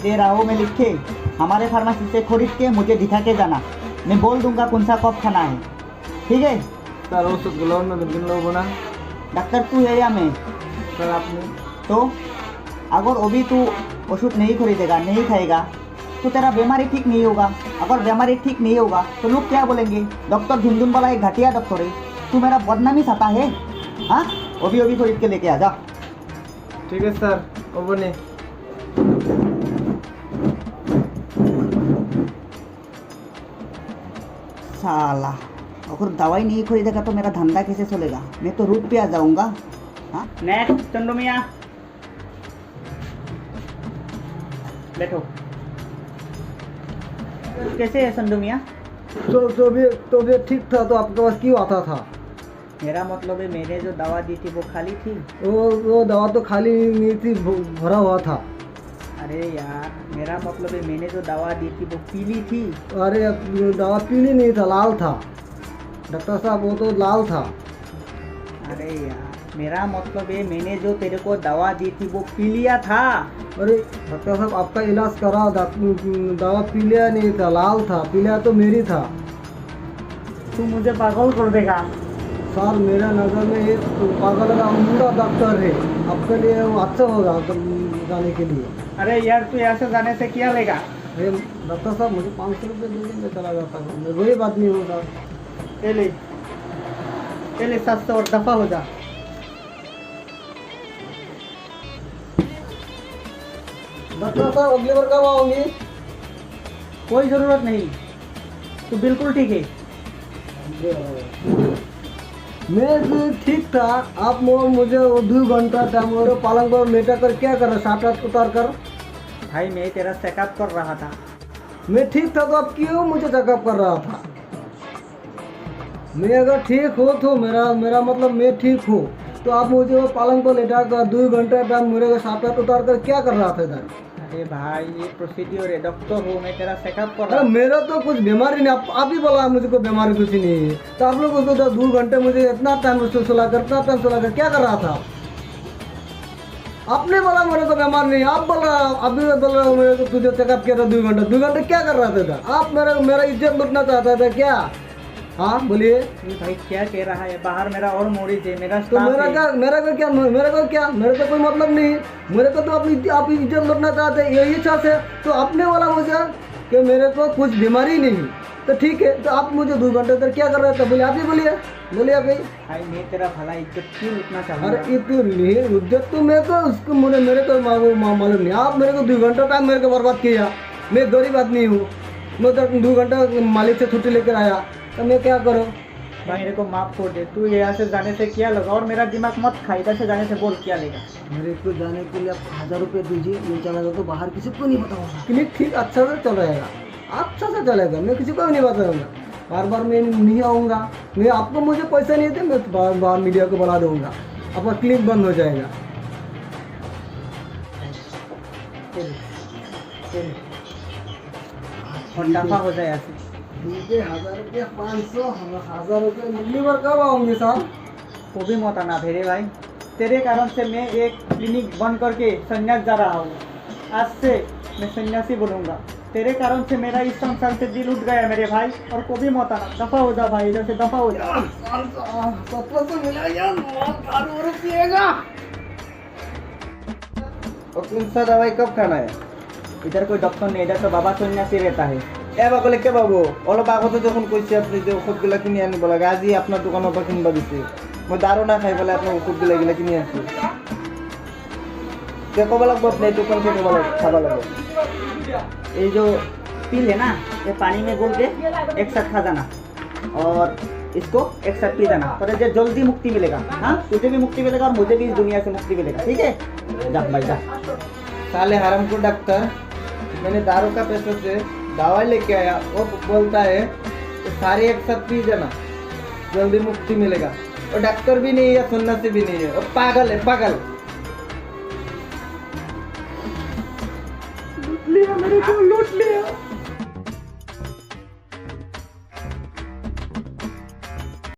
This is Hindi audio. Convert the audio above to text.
दे रहा हूँ मैं लिख के, हमारे फार्मेसी से खरीद के मुझे दिखा के जाना। मैं बोल दूंगा कौन सा कब खाना है, ठीक है? सर वो सब गुलाब में बिल्कुल लोग बना। डॉक्टर तू है या मैं? सर आपने तो अगर अभी तू ओषुध नहीं खरीदेगा, नहीं खाएगा, तो तेरा बीमारी ठीक नहीं होगा। अगर बीमारी ठीक नहीं होगा तो लोग क्या बोलेंगे, डॉक्टर झुनझुन वाला एक घटिया डॉक्टर है, तू मेरा बदनामी चाहता है? हाँ, अभी खरीद के लेके आ जा। ठीक है सर, वो बने। साला, अगर दवाई नहीं खरीदेगा तो मेरा धंधा कैसे चलेगा? मैं तो रूट पे आ जाऊंगा। हाँ, नेक्स्ट चंदू मियाँ, बैठो। कैसे है संधू मियाँ? तो भी ठीक था, तो आपके पास क्यों आता था? मेरा मतलब है मैंने जो दवा दी थी वो खाली थी। वो दवा तो खाली नहीं थी, भरा हुआ था। अरे यार, मेरा मतलब है मैंने जो दवा दी थी वो पीली थी। अरे दवा पीली नहीं था, लाल था डॉक्टर साहब, वो तो लाल था। अरे यार, मेरा मतलब है मैंने जो तेरे को दवा दी थी वो पीलिया था। अरे डॉक्टर साहब, आपका इलाज करा, दवा पीलिया नहीं था, लाल था। पीलिया तो मेरी था। तू मुझे पागल कर देगा। सर मेरा नज़र में एक पागल का उम्दा डॉक्टर है, आपके लिए वो अच्छा होगा जाने के लिए। अरे यार, तू यहाँ से जाने से क्या लेगा? अरे डॉक्टर साहब, मुझे 500 रुपये दीजिए, मैं चला जाता हूँ। मैं गरीब आदमी हूँ सर। पहले 700 और दफा हो जा। डॉक्टर साहब, अगली बार कब आओगी? कोई ज़रूरत नहीं, तू बिल्कुल ठीक है। मैं भी ठीक था। आप मुझे वो 2 घंटा टाइम और पलंग पर लेटा कर क्या कर रहे, साथ रात उतार कर? भाई मैं तेरा चेकअप कर रहा था। मैं ठीक था तो आप क्यों मुझे चेकअप कर रहा था? मैं अगर ठीक हो तो मेरा मतलब मैं ठीक हूँ, तो आप मुझे वो पलंग पर लेटा कर 2 घंटा टाइम मेरे साथ रात उतार कर क्या कर रहा था इधर? अरे भाई, ये प्रोसीड्योर है, डॉक्टर हूँ मैं, तेरा चेकअप कर अरे रहा हूँ। मेरा तो कुछ बीमारी नहीं, आप ही बोला मुझे कोई बीमारी कुछ नहीं है, तो आप लोग उसको 2 घंटे मुझे इतना टाइम सुला कर क्या कर रहा था? आपने बोला मेरे को बीमार नहीं, आप बोल रहा, अभी बोल रहा हूँ मेरे को तुझे चेकअप किया था 2 घंटे क्या कर रहा था? आप मेरा इज्जत लूटना चाहता था क्या? हाँ बोलिए। भाई क्या कह रहा है? बाहर मेरा और मोरिज है, मेरा तो स्टाफ है। मेरे को कोई मतलब नहीं। मेरे को तो आप इज्जत लूटना चाहते हैं, यही इच्छा से तो आपने बोला मुझे कि मेरे को कुछ बीमारी नहीं, तो ठीक है, तो आप मुझे 2 घंटे तक क्या कर रहे थे? बोलिए, आप ही बोलिए आप ही। भाई मैं तेरा भला इज्जत क्यों लूटना चाहूँगा? अरे इतनी इज्जत तो मेरे को उसको मेरे को मालूम नहीं। आप मेरे को 2 घंटा टाइम मेरे को बर्बाद किया। मैं गरीब आदमी हूँ, मैं तो 2 घंटा मालिक से छुट्टी लेकर आया, तो मैं क्या करूँ? भाई मेरे को माफ कर दे, तू यहाँ से जाने से क्या लगा? और मेरा दिमाग मत खा, इधर से जाने से बोल क्या लेगा? मेरे को जाने के लिए आप 1000 रुपये दीजिए, मैं चला जाता तो बाहर किसी को नहीं बताऊँगा। क्लिनिक ठीक अच्छा से चलेगा, अच्छा से चलेगा, मैं किसी को भी नहीं बताऊँगा। बार मैं नहीं आऊँगा, मैं आपको मुझे पैसा नहीं दे, मैं बाहर मीडिया को बुला दूँगा, आपका क्लिनिक बंद हो जाएगा। और दफा हो जाए ऐसे। 1000 रुपये, 500, 1000 रुपये अगली बार कब आऊँगी साहब? वो भी मत आना भेरे भाई, तेरे कारण से मैं एक क्लिनिक बंद करके संन्यास जा रहा हूँ। आज से मैं सन्यासी बनूंगा। तेरे कारण से मेरा इस संसार से दिल उठ गया मेरे भाई, और को भी मत आना। दफा हो जा भाई, इधर से दफा हो जा। 1700 मिला यार, पिएगा। और दवाई कब खाना है? इधर कोई डॉक्टर नहीं, इधर तो बाबा सन्यासी रहता है। বলে কে পাবো অলপ আগতে যখন কইছি আপনি যে ওষুধগুলো কিনে আনি বলে আজই আপনার দোকানের পৰা কিনবা দিছে, মই দারু না খাই বলে আপনার ওষুধগুলো এগুলো কিনে আনছি। কে কব লাগবো আপনি দোকান থেকে বলে খাবা লাগবে। ये जो पील है ना, ये पानी में घोल के एक साथ खा जाना और इसको एक साथ पी जाना, तो तुझे जल्दी मुक्ति मिलेगा। हाँ, तुझे भी मुक्ति मिलेगा और मुझे भी इस दुनिया से मुक्ति मिलेगा, ठीक है? जा भाई जा। साले हराम को डॉक्टर, मैंने दारू का पैसे से दवाई लेके आया, वो बोलता है तो सारे एक साथ पी जाना, जल्दी मुक्ति मिलेगा। और डॉक्टर भी नहीं है, सन्यासी भी नहीं है, वो पागल है, पागल। लूट लिया मेरे को, लूट लिया।